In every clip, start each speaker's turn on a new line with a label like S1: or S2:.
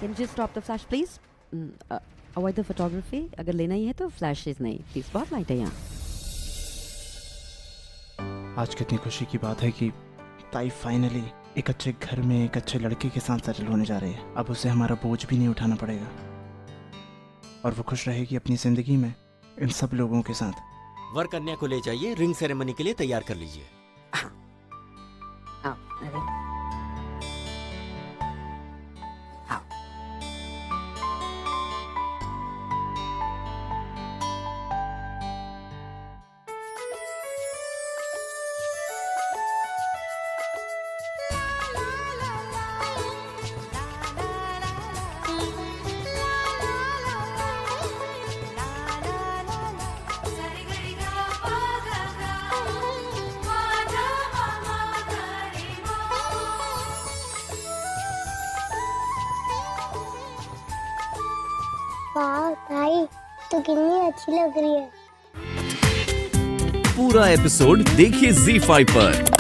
S1: Can you just stop the flash, please? Avoid the photography. अगर लेना ही है तो flashes नहीं. Please, बहुत लाइट है यहाँ.
S2: आज कितनी खुशी की बात है कि ताई फाइनली एक अच्छे घर में एक अच्छे लड़के के साथ सेटल होने जा रही है. अब उसे हमारा बोझ भी नहीं उठाना पड़ेगा और वो खुश रहेगी अपनी जिंदगी में इन सब लोगों के साथ.
S3: वर कन्या को ले जाइए, रिंग सेरेमनी के लिए तैयार कर लीजिए.
S4: वाह ताई, तो कितनी अच्छी लग रही है.
S5: पूरा एपिसोड देखिए ZEE5 पर.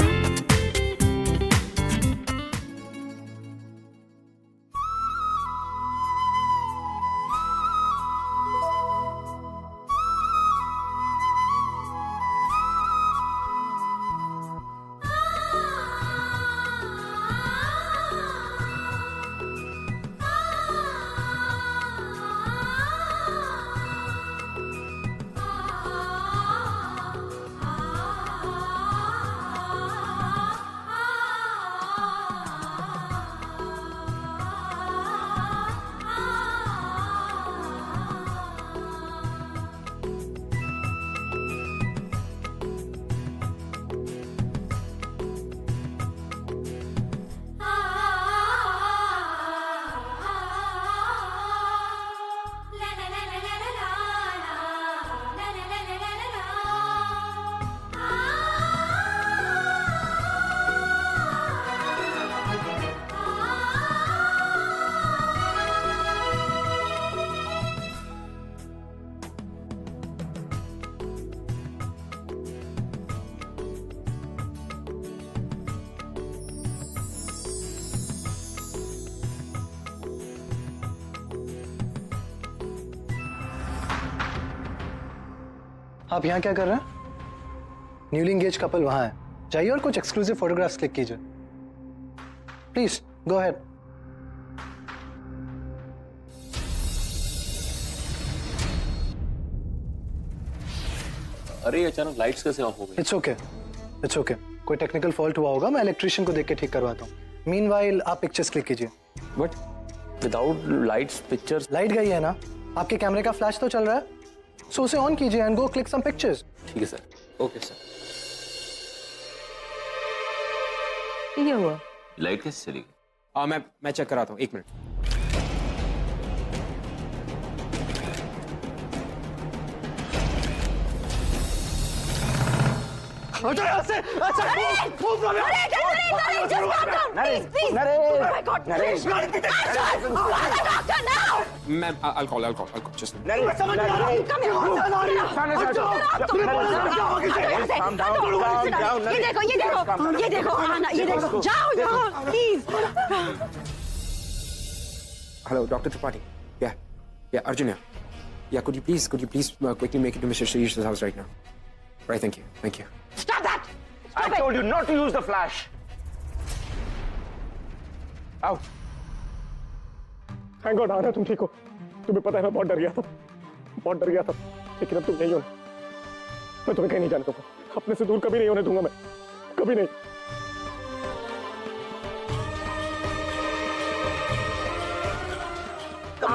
S6: आप यहाँ क्या कर रहे हैं? न्यूली एंगेज कपल वहां है, जाइए और कुछ एक्सक्लूसिव फोटोग्राफ्स क्लिक कीजिए. Please go ahead.
S7: अरे अचानक लाइट्स कैसे ऑफ हो गई?
S6: It's okay. कोई टेक्निकल फॉल्ट हुआ होगा, मैं इलेक्ट्रिशियन को देख के ठीक करवाता हूँ. मीनवाइल आप पिक्चर्स क्लिक कीजिए.
S7: But without lights pictures.
S6: Light गई है ना, आपके कैमरे का फ्लैश तो चल रहा है, सो उसे ऑन कीजिए and go click some pictures.
S7: ठीक है सर. Okay sir.
S1: ये हुआ.
S7: लाइट कैसे चली गई?
S8: मैं चेक कराता हूँ, 1 minute. I'll call. Just
S1: Come here. ये देखो, जाओ, please.
S8: Hello, Dr. Tripathi. Yeah, Arjun. Yeah, could you please quickly make it to Mr. Shirish's house right now? Right, thank you.
S1: Stop that.
S9: I told you not to use the flash.
S8: Out.
S9: Thank God, आना तुम ठीक हो. तुम्हें पता है मैं बहुत डर गया था. लेकिन अब तुम नहीं हो. मैं तुम्हें कहीं नहीं जाने दूंगा. अपने से दूर कभी नहीं होने दूंगा मैं. कभी नहीं.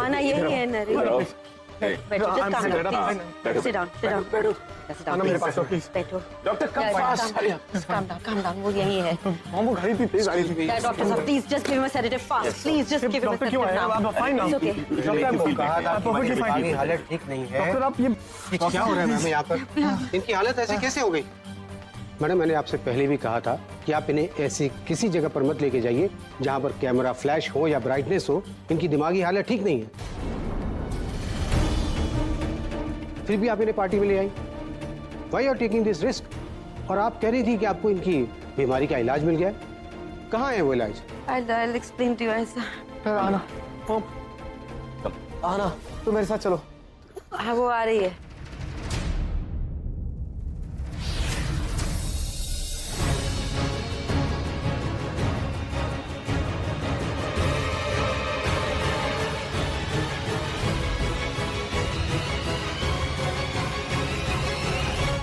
S1: आना यही है नरेश. बैठो, sit down.
S9: मेरे पास प्लीज.
S1: बैठो.
S9: Doctor come fast.
S1: Calm down. वो यही है.
S9: वो घड़ी थी तेज आ रही थी.
S1: Doctor साहब, please just give him a sedative fast. Please just give him a sedative now.
S9: I'm fine now.
S1: It's okay.
S10: Doctor को कहा था आपकी दिमागी हालत ठीक नहीं है.
S9: डॉक्टर आप ये
S10: क्या हो रहा है मैम यहाँ पर? इनकी हालत ऐसे कैसे हो गई? मैडम, मैंने आपसे पहले भी कहा था कि आप इन्हें ऐसी किसी जगह पर मत लेके जाइए जहाँ पर कैमरा फ्लैश हो या ब्राइटनेस हो. इनकी दिमागी हालत ठीक नहीं है. फिर भी आप इन्हें पार्टी में ले आई. Why you are taking this risk? और आप कह रही थी कि आपको इनकी बीमारी का इलाज मिल गया है. कहाँ है वो इलाज?
S1: I'll explain to you, Aisa.
S9: आना.
S6: आना, तुम मेरे साथ चलो।
S11: हाँ वो आ रही है।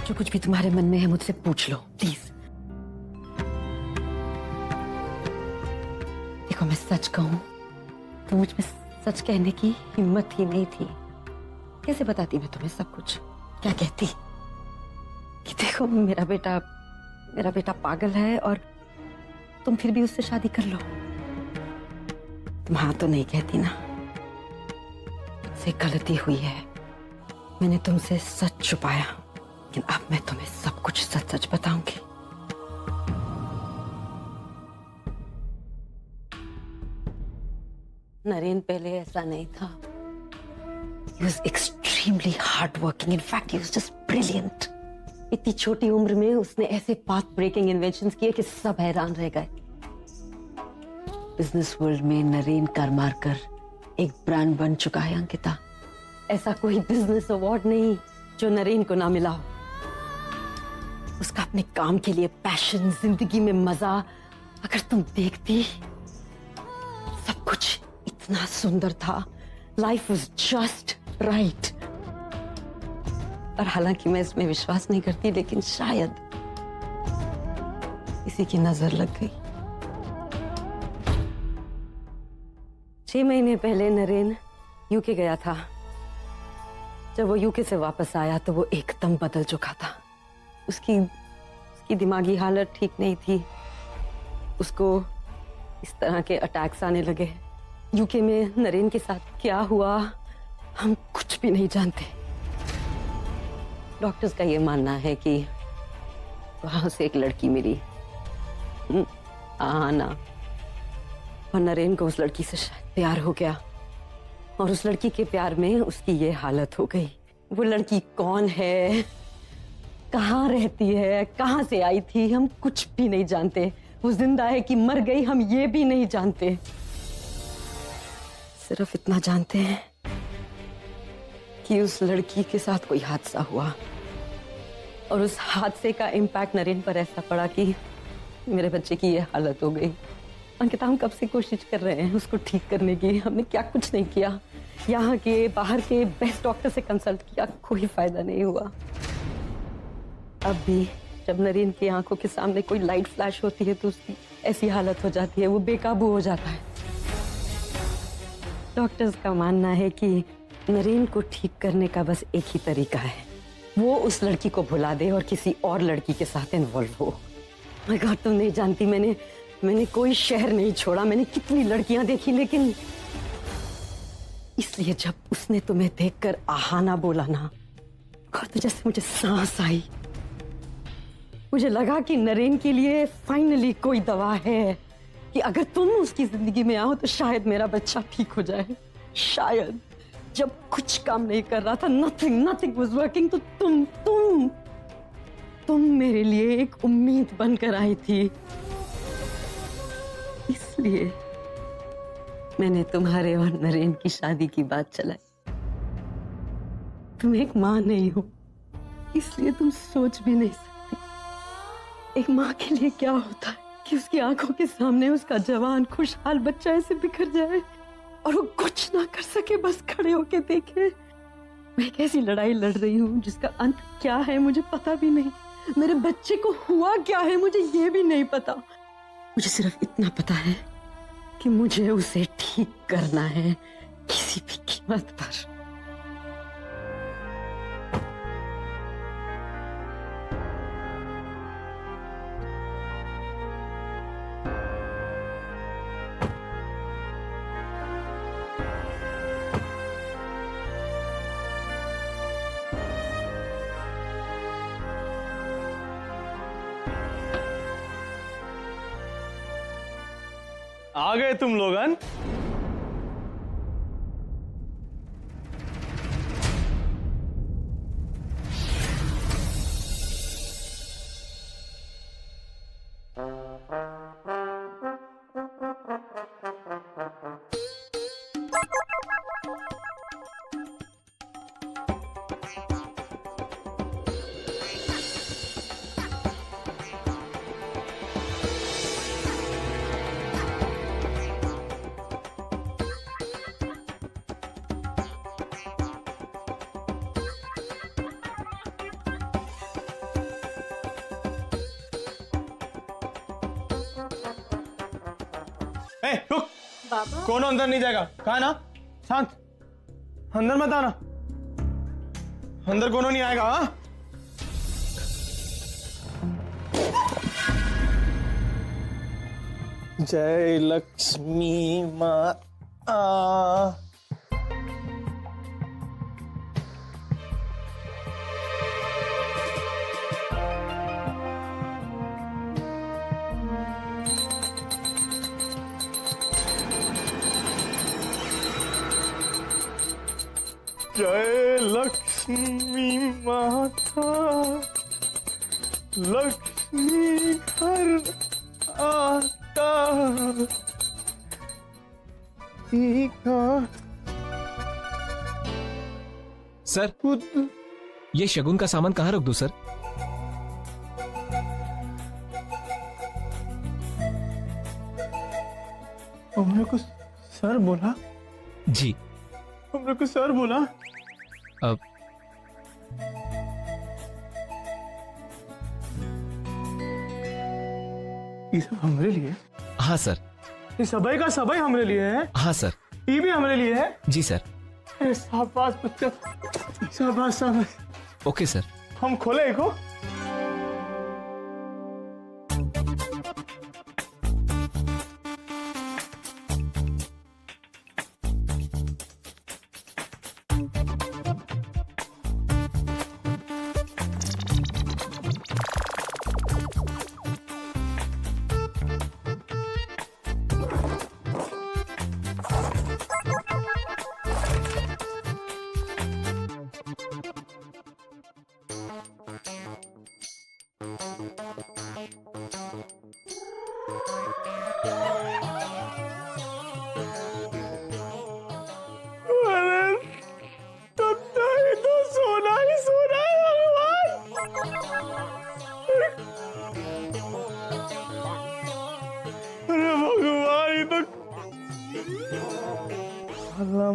S1: जो कुछ भी तुम्हारे मन में है मुझसे पूछ लो प्लीज। देखो मैं सच कहूं तो मुझ में सच कहने की हिम्मत ही नहीं थी। कैसे बताती मैं तुम्हें सब कुछ? क्या कहती कि देखो मेरा बेटा पागल है और तुम फिर भी उससे शादी कर लो। तुम हाँ तो नहीं कहती ना? मुझसे गलती हुई है, मैंने तुमसे सच छुपाया, लेकिन अब मैं तुम्हें सब कुछ सच सच बताऊंगी। नरेन पहले ऐसा नहीं था। He was extremely hardworking. In fact, he was just brilliant. इतनी छोटी उम्र में उसने ऐसे पाथ ब्रेकिंग इन्वेंशंस किए कि सब हैरान रह गए। बिजनेस वर्ल्ड में नरेन कर मारकर एक ब्रांड बन चुका है अंकिता। ऐसा कोई बिजनेस अवार्ड नहीं जो नरेन को ना मिला हो। उसका अपने काम के लिए पैशन, जिंदगी में मजा, अगर तुम देखती सब कुछ इतना सुंदर था। Life was just right. और हालांकि मैं इसमें विश्वास नहीं करती, लेकिन शायद किसी की नजर लग गई। 6 महीने पहले नरेन यूके गया था। जब वो यूके से वापस आया तो वो एकदम बदल चुका था। उसकी दिमागी हालत ठीक नहीं थी। उसको इस तरह के अटैक्स आने लगे। यूके में नरेन के साथ क्या हुआ हम कुछ भी नहीं जानते। डॉक्टर्स का ये मानना है कि वहां से एक लड़की मिली, आना, और नरेन को उस लड़की से शायद प्यार हो गया और उस लड़की के प्यार में उसकी ये हालत हो गई। वो लड़की कौन है, कहाँ रहती है, कहाँ से आई थी, हम कुछ भी नहीं जानते। वो जिंदा है कि मर गई हम ये भी नहीं जानते। सिर्फ इतना जानते हैं कि उस लड़की के साथ कोई हादसा हुआ और उस हादसे का इम्पैक्ट नरेन पर ऐसा पड़ा कि मेरे बच्चे की ये हालत हो गई। अंकिता हम कब से कोशिश कर रहे हैं उसको ठीक करने की। हमने क्या कुछ नहीं किया। यहाँ के बाहर के बेस्ट डॉक्टर से कंसल्ट किया, कोई फायदा नहीं हुआ। अब भी जब नरेन की आंखों के सामने कोई लाइट फ्लैश होती है तो उसकी ऐसी हालत हो जाती है, वो बेकाबू हो जाता है। डॉक्टर्स का मानना है कि नरेन को ठीक करने का बस एक ही तरीका है, वो उस लड़की को भुला दे और किसी और लड़की के साथ इन्वॉल्व हो। माय गॉड, तुम नहीं जानती, मैंने कोई शहर नहीं छोड़ा, मैंने कितनी लड़कियां देखी, लेकिन इसलिए जब उसने तुम्हें देखकर आहाना बोला ना, तो जैसे मुझे सांस आई। मुझे लगा कि नरेन के लिए फाइनली कोई दवा है कि अगर तुम उसकी जिंदगी में आओ तो शायद मेरा बच्चा ठीक हो जाए। शायद जब कुछ काम नहीं कर रहा था, नथिंग वाज वर्किंग, तो तुम मेरे लिए एक उम्मीद बनकर आई थी। इसलिए मैंने तुम्हारे और नरेन की शादी की बात चलाई। तुम एक माँ नहीं हो, इसलिए तुम सोच भी नहीं सकती एक माँ के लिए क्या होता है कि उसकी आंखों के सामने उसका जवान खुशहाल बच्चा ऐसे बिखर जाए और वो कुछ ना कर सके, बस खड़े होके देखे। मैं एक ऐसी लड़ाई लड़ रही हूँ जिसका अंत क्या है मुझे पता भी नहीं। मेरे बच्चे को हुआ क्या है मुझे ये भी नहीं पता। मुझे सिर्फ इतना पता है कि मुझे उसे ठीक करना है किसी भी कीमत पर।
S9: आ गए तुम लोगन। ए, रुक।
S1: बाबा
S9: कौन अंदर नहीं जाएगा? कहा ना, शांत, अंदर मत आना। अंदर कौन नहीं आएगा? हाँ, जय लक्ष्मी माता। जय लक्ष्मी माता, लक्ष्मी घर आता। ठीक है
S11: सर, ये शगुन का सामान कहाँ रख दूं सर?
S9: हमने को सर बोला?
S11: जी।
S9: हमने को सर बोला?
S11: अब
S9: ये सब हमारे लिए?
S11: हाँ सर।
S9: ये सबई का सबई हमारे लिए है?
S11: हाँ सर।
S9: ये भी हमारे लिए है?
S11: जी सर।
S9: शाबाश बच्चा, शाबाश शाबाश।
S11: Okay sir.
S9: हम खोले को?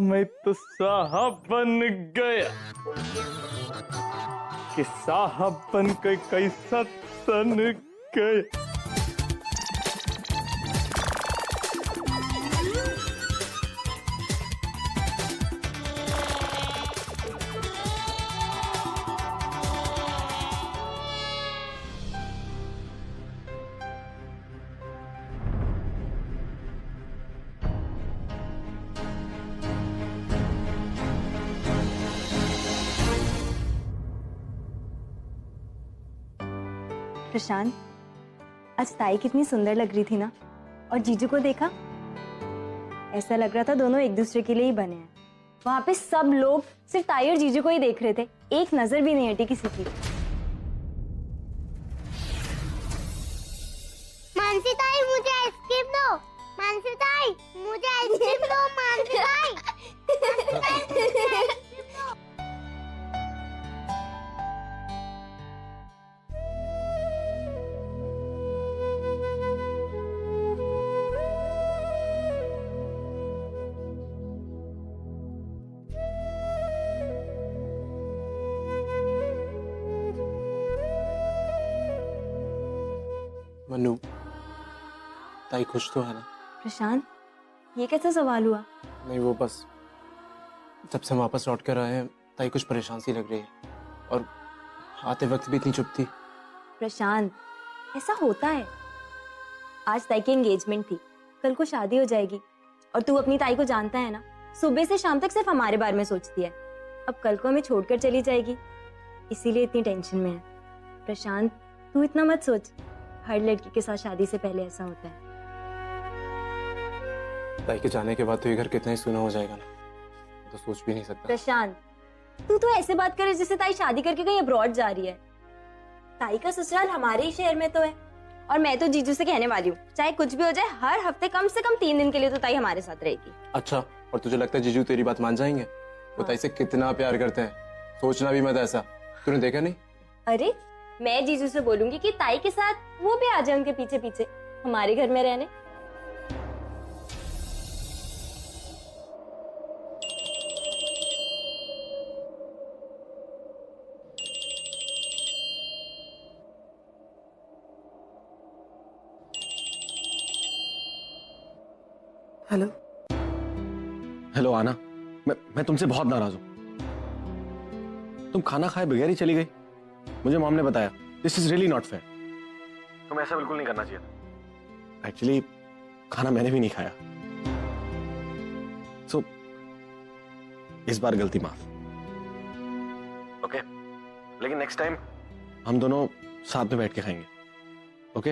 S9: मैं तो साहब बन गया कि साहब बन के कैसा तन गया।
S12: प्रशांत, आज ताई कितनी सुंदर लग रही थी ना, और जीजू को देखा, ऐसा लग रहा था दोनों एक दूसरे के लिए ही बने हैं। वहां पे सब लोग सिर्फ ताई और जीजू को ही देख रहे थे, एक नजर भी नहीं हटी किसी की।
S4: मानसी ताई मुझे आइसक्रीम दो, मानसी ताई मुझे आइसक्रीम दो, मानसी ताई।
S2: मनु, ताई खुश तो है ना?
S12: प्रशांत, ये कैसा सवाल हुआ?
S2: नहीं, वो बस जब से हम वापस लौट कर आए हैं ताई कुछ परेशान सी लग रही है, और आते वक्त भी इतनी चुप थी।
S12: प्रशांत, ऐसा होता है। आज ताई की एंगेजमेंट थी, कल को शादी हो जाएगी, और तू अपनी ताई को जानता है ना, सुबह से शाम तक सिर्फ हमारे बारे में सोचती है। अब कल को हमें छोड़कर चली जाएगी, इसीलिए इतनी टेंशन में है। प्रशांत, तू इतना मत सोच, हर लड़की के साथ शादी से पहले ऐसा होता है।
S2: ताई के जाने के बाद तो ये घर कितना ही सूना हो जाएगा ना, तो सोच भी नहीं सकता।
S12: प्रशांत, तू तो ऐसे बात करे जैसे ताई शादी करके कहीं अब्रॉड जा रही है। ताई का ससुराल हमारे ही शहर में तो है, और मैं तो जीजू से कहने वाली हूँ, चाहे कुछ भी हो जाए, हर हफ्ते कम से कम 3 दिन के लिए तो ताई हमारे साथ रहेगी।
S2: अच्छा, और तुझे लगता है जीजू तेरी बात मान जाएंगे? वो ताई से कितना प्यार करते हैं, सोचना भी मत ऐसा। तूने देखा नहीं?
S12: अरे, मैं जीजू से बोलूंगी कि ताई के साथ वो भी आ जाए उनके पीछे पीछे हमारे घर में रहने।
S13: हेलो
S9: हेलो आना, मैं तुमसे बहुत नाराज हूं। तुम खाना खाए बगैर ही चली गई। मुझे मॉम ने बताया, this is really not fair. तुम ऐसा बिल्कुल नहीं करना चाहिए था। एक्चुअली खाना मैंने भी नहीं खाया। सो इस बार गलती माफ। ओके लेकिन नेक्स्ट टाइम हम दोनों साथ में बैठ के खाएंगे। ओके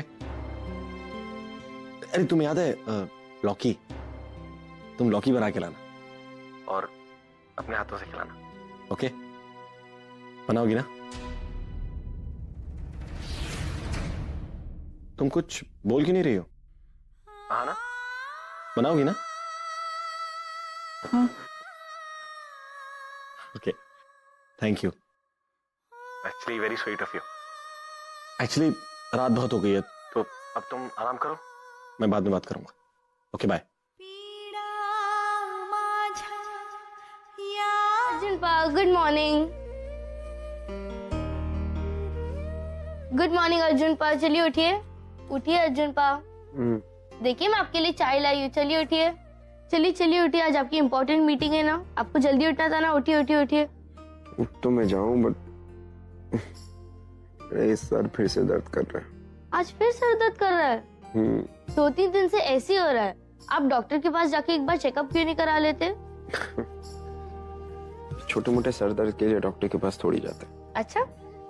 S9: अरे तुम्हें याद है लौकी? तुम लौकी बना के लाना और अपने हाथों से खिलाना। ओके बनाओगी ना? तुम कुछ बोल क्यों नहीं रही हो? हाँ ना, बनाओगी ना?
S13: हाँ।
S9: Okay thank you, actually very sweet of you. Actually रात बहुत हो गई है तो अब तुम आराम करो, मैं बाद में बात करूंगा। Okay bye.
S4: Good morning. Good morning Arjun पा, चलिए उठिए। उठिए अर्जुन पा। देखिए मैं आपके लिए चाय लाई हूँ, चलिए उठिए। चलिए चलिए उठिए, आज आपकी इम्पोर्टेंट मीटिंग है ना, आपको जल्दी उठना था ना। उठिए उठिए उठिए।
S8: उठ तो मैं जाऊं बट मेरा सर फिर से दर्द कर रहा है।
S4: आज फिर सर दर्द कर रहा है? 2-3 दिन से ऐसे ही हो रहा है। आप डॉक्टर के पास जाके एक बार चेकअप क्यों नहीं करा लेते?
S8: छोटे मोटे सर दर्द के लिए डॉक्टर के पास थोड़ी जाते।
S4: अच्छा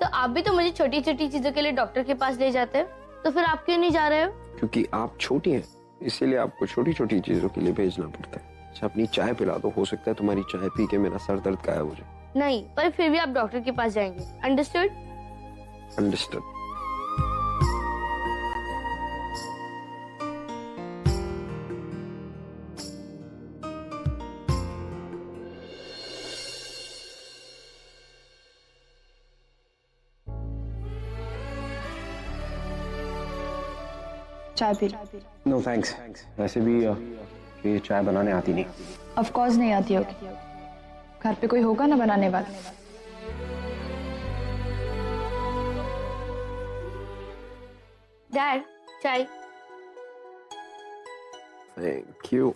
S4: तो आप भी तो मुझे छोटी छोटी चीजों के लिए डॉक्टर के पास ले जाते हैं, तो फिर आप क्यों नहीं जा रहे हो?
S8: क्योंकि आप छोटी हैं, इसीलिए आपको छोटी छोटी चीजों के लिए भेजना पड़ता है। अच्छा अपनी चाय पिला दो, हो सकता है तुम्हारी चाय पी के मेरा सर दर्द गायब हो जाए।
S4: नहीं, पर फिर भी आप डॉक्टर के पास जाएंगे। अंडरस्टूड?
S8: अंडरस्टूड।
S13: चाय पी।
S8: नो थैंक्स, वैसे भी ये चाय बनाने आती नहीं।
S13: ऑफ कोर्स नहीं आती होगी, घर पे कोई होगा ना बनाने वाला।
S4: डैड चाय।
S8: Thank you.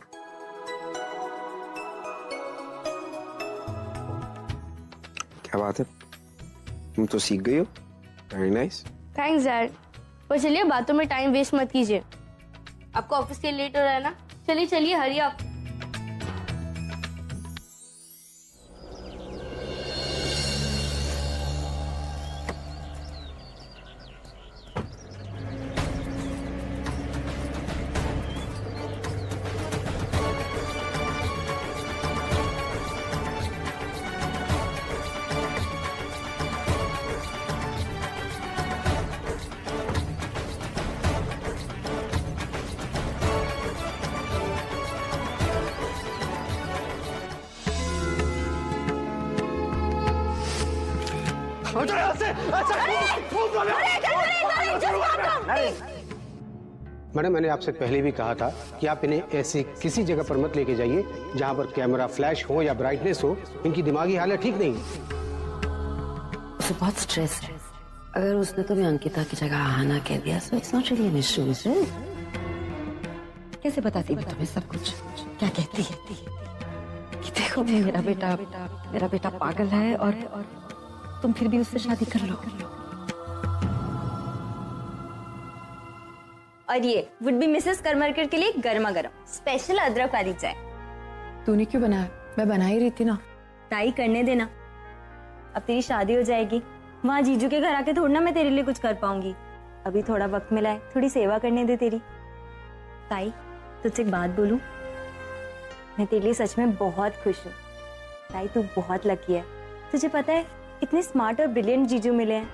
S8: क्या बात है, तुम तो सीख गई हो। Very nice.
S4: Thanks dad. पर चलिए बातों में टाइम वेस्ट मत कीजिए, आपको ऑफिस के लिए लेट हो रहा है ना। चलिए चलिए हरी आप।
S10: मैडम मैंने आपसे पहले भी कहा था कि आप इन्हें ऐसी किसी जगह पर मत लेके जाइए जहां पर कैमरा फ्लैश हो या ब्राइटनेस हो। इनकी दिमागी हालत ठीक नहीं है।
S1: उसे बहुत स्ट्रेस है। अगर उसने तुम्हें अंकिता की जगह आना कह दिया so it's not really an issue. कैसे बताती मैं तुम्हें सब कुछ? क्या कहती है कि देखो मेरा बेटा पागल है और तुम फिर भी उससे शादी कर लो।
S12: और ये वुड बी मिसेस करमरकर के लिए गर्मा गर्म स्पेशल अदरक वाली चाय।
S13: तूने क्यों बनाया? मैं बना ही रही थी ना।
S12: ताई करने देना, अब तेरी शादी हो जाएगी, वहाँ जीजू के घर आके थोड़ा ना मैं तेरे लिए कुछ कर पाऊंगी। अभी थोड़ा वक्त मिला है, थोड़ी सेवा करने दे तेरी। ताई तुझसे एक बात बोलूं, मैं तेरे लिए सच में बहुत खुश हूँ। ताई तू बहुत लकी है। तुझे पता है इतने स्मार्ट और ब्रिलियंट जीजू मिले हैं,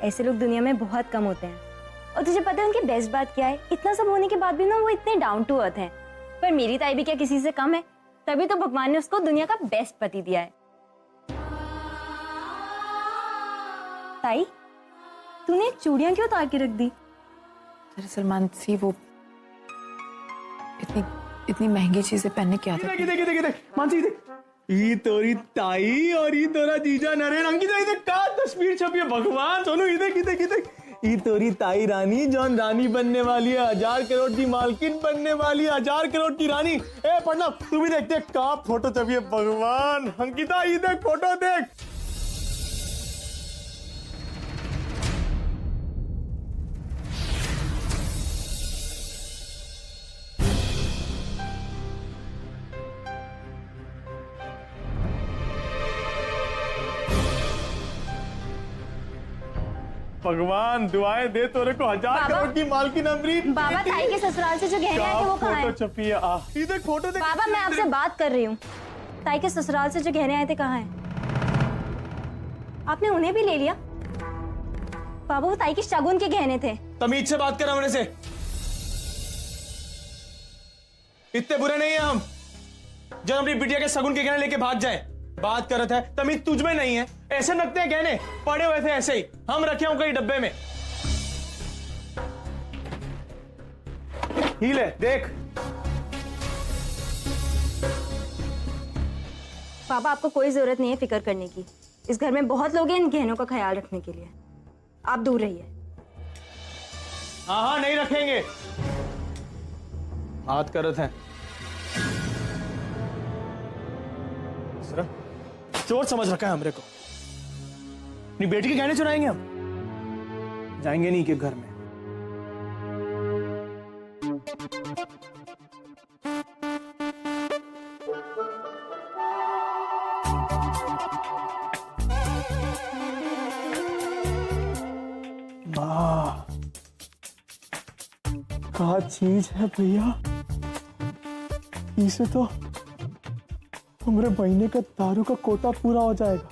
S12: ऐसे लोग दुनिया में बहुत कम होते हैं। और तुझे पता है उनकी बेस्ट बात क्या है? इतना सब होने के बाद भी ना वो इतने डाउन टू अर्थ हैं। पर मेरी ताई भी क्या किसी से कम है? तभी तो भगवान ने उसको दुनिया का बेस्ट पति दिया है। ताई तूने चूड़ियां क्यों उतार के रख दी?
S13: दरअसल मानसी वो इतनी महंगी चीजें पहनने की आदत।
S2: देख मानसी देख, ई तोरी ताई और ई तोरा जीजा नरेन अंकिता, इधर का तस्वीर छपी है। भगवान सोनू इधर
S14: ई तोरी ताई रानी जौन रानी बनने वाली है, 1000 करोड़ की मालकिन बनने वाली है, 1000 करोड़ की रानी। ए पढ़ना तू भी देखते कहाँ फोटो चाहिए भगवान। अंकिता ये देख फोटो देख। भगवान दुआएं दे तोरे को 1000 करोड़ की मालकिन अमरीन।
S12: बाबा ताई के ससुराल से जो गहने आए थे वो कहाँ
S14: फोटो
S12: हैं?
S14: छपी है ये देख फोटो देख।
S12: बाबा मैं आपसे बात कर रही हूँ, ताई के ससुराल से जो गहने आए थे कहाँ हैं? आपने उन्हें भी ले लिया? बाबा वो ताई के शगुन के गहने थे।
S14: तमीज से बात कर हमने से। इतने बुरे नहीं है हम जब अपनी बिटिया के शगुन के गहने लेके भाग जाए। बात करत है तमीज तुझ में नहीं है। ऐसे लगते हैं गहने पड़े हुए थे ऐसे ही हम रखे हों कहीं डब्बे में। ही ले देख।
S12: बाबा आपको कोई जरूरत नहीं है फिक्र करने की। इस घर में बहुत लोग हैं इन गहनों का ख्याल रखने के लिए। आप दूर रहिए।
S14: हाँ नहीं रखेंगे। बात करत है चोर समझ रखा है हमरे को। अपनी बेटी के गहने चुराएंगे हम? जाएंगे नहीं के घर में। वाह क्या चीज है भैया। इसे तो हमारे महीने का दारू का कोटा पूरा हो जाएगा।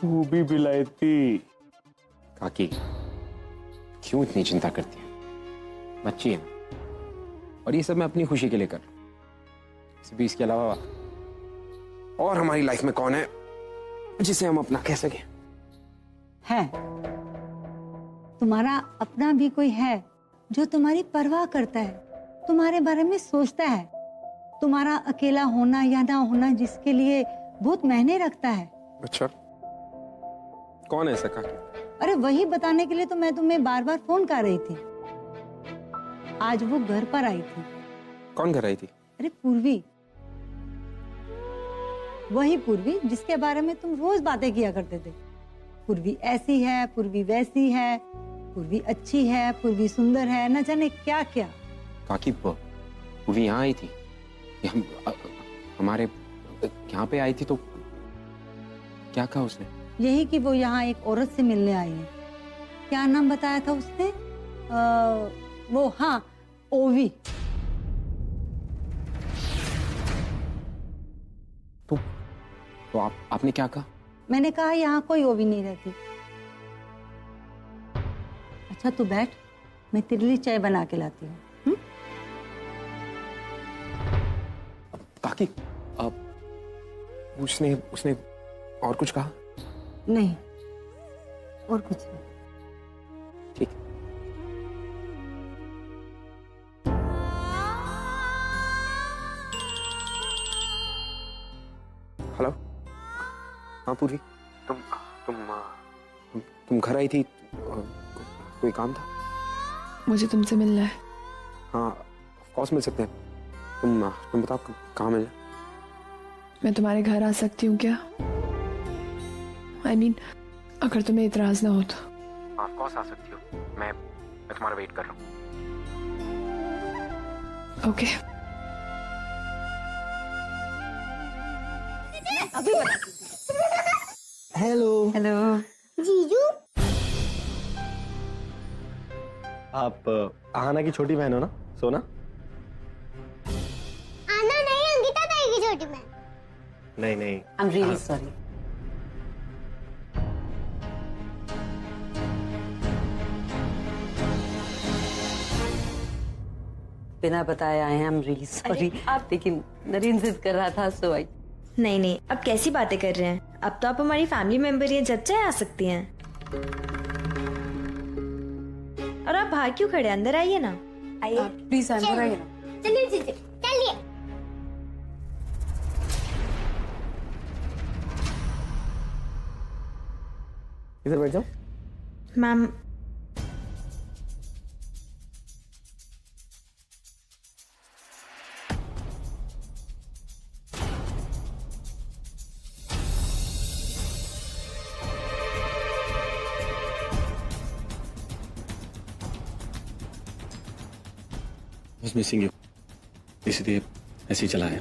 S14: वो भी बिलायती।
S8: काकी क्यों इतनी चिंता करती है? बच्ची है ना, और ये सब मैं अपनी खुशी के लिए कर रहा हूं। भी इसके अलावा और हमारी लाइफ में कौन है जिसे हम अपना कह सकें?
S15: है तुम्हारा अपना भी कोई है जो तुम्हारी परवाह करता है, तुम्हारे बारे में सोचता है, तुम्हारा अकेला होना या ना होना जिसके लिए बहुत मायने रखता है।
S8: अच्छा कौन है ऐसा काकी?
S15: अरे वही बताने के लिए तो मैं तुम्हें बार बार फोन कर रही थी। आज वो घर पर आई थी।
S8: कौन घर आई थी?
S15: अरे पूर्वी, वही पूर्वी जिसके बारे में तुम रोज बातें किया करते थे। पूर्वी ऐसी है, पूर्वी वैसी है, पूर्वी अच्छी है, पूर्वी सुंदर है, न जाने क्या क्या।
S8: काकी वो यहाँ आई थी, हम हमारे यहाँ पे आई थी तो क्या कहा उसने?
S15: यही कि वो यहाँ एक औरत से मिलने आई है। क्या नाम बताया था उसने? वो हाँ ओवी।
S8: तो आपने क्या कहा?
S15: मैंने कहा यहाँ कोई ओवी नहीं रहती। अच्छा तू बैठ, मैं तेरे लिए चाय बना के लाती हूँ।
S8: काकी उसने और कुछ कहा?
S15: नहीं और कुछ नहीं।
S8: ठीक। हेलो हाँ पूर्वी, तुम घर आई थी, कोई काम था?
S13: मुझे तुमसे मिलना है।
S8: हाँ ऑफ कोर्स मिल सकते हैं। तुम बताओ कहाँ मिले?
S13: मैं तुम्हारे घर आ सकती हूँ क्या? I mean, अगर तुम्हें इतराज ना हो तो।
S8: ऑफ कोर्स आ सकती हो। मैं तुम्हारा वेट कर रहा हूँ।
S13: ओके
S15: अभी
S14: हेलो
S15: हेलो
S16: जीजू,
S9: आप आहाना की छोटी बहन हो ना सोना?
S16: आना नहीं, अंकिता ताई की छोटी बहन।
S9: नहीं नहीं
S1: आई एम रियली सॉरी। बिना बताए आए हैं, आई एम रियली सॉरी। लेकिन नरेन जिद कर रहा था सो आई।
S12: नहीं नहीं, अब कैसी बातें कर रहे हैं? अब तो आप हमारी फैमिली मेंबर ही हैं, जब चाहे आ सकती हैं। और आप बाहर क्यों खड़े? अंदर आइए ना। आइए
S13: प्लीज अंदर आइए ना।
S16: चलिए जीजू चलिए।
S9: इधर बैठ जाओ।
S12: मैम
S9: was missing you, इसलिए ऐसे ही चला है।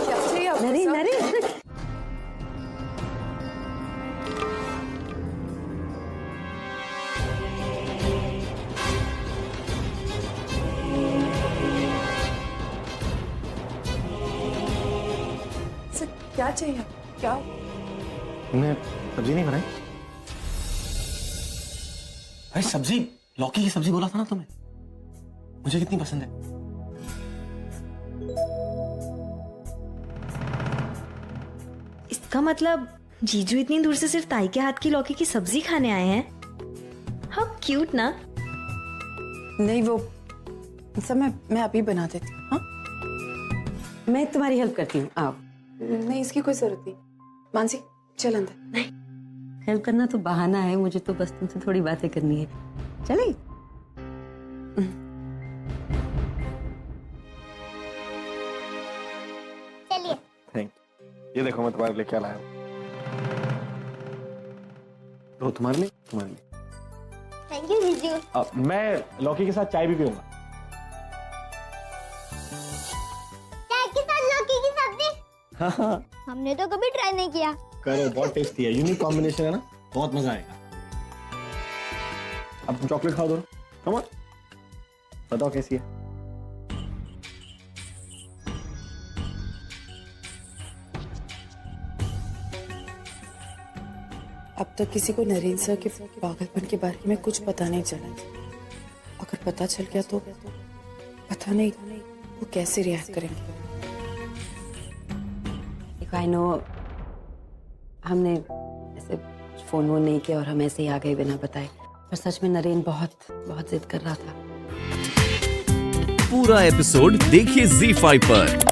S13: क्या चाहिए आपको?
S1: नरेन नरेन
S13: सर क्या चाहिए? क्या?
S9: तुमने सब्जी नहीं बनाई? भाई सब्जी, लौकी की सब्जी बोला था ना तुम्हें, मुझे कितनी पसंद है।
S12: इसका मतलब जीजू इतनी दूर से सिर्फ ताई के हाथ की लौकी की सब्जी खाने आए हैं। हाउ क्यूट ना।
S13: नहीं वो सब मैं अभी बना देती हूँ। हाँ
S1: मैं तुम्हारी हेल्प करती हूँ, आओ।
S13: नहीं इसकी कोई जरूरत नहीं। मानसी चल अंदर।
S1: नहीं हेल्प करना तो बहाना है, मुझे तो बस तुमसे थोड़ी बातें करनी है। चले
S16: चलिए।
S9: थैंक ये देखो मैं तुम्हारे लिए क्या लाया हूँ। तो तुम्हारे लिए
S16: थैंक यू जीजू।
S9: मैं लौकी के साथ चाय भी पीऊंगा।
S16: चाय के साथ लौकी की सब्जी?
S9: हाँ
S16: हमने तो कभी ट्राई नहीं किया।
S9: करो, बहुत टेस्टी है, यूनिक कॉम्बिनेशन है ना, बहुत मजा आएगा। अब तुम चॉकलेट खाओ दोनों, कम ऑन, बताओ कैसी है।
S13: अब तक किसी को नरेन सर के पागलपन के बारे में कुछ पता नहीं चला। अगर पता चल गया तो पता नहीं वो कैसे रिएक्ट करेंगे।
S1: आई नो हमने ऐसे फोन वोन नहीं किया और हम ऐसे ही आ गए बिना बताए, पर सच में नरेन बहुत बहुत जिद कर रहा था।
S5: पूरा एपिसोड देखिए ZEE5 पर।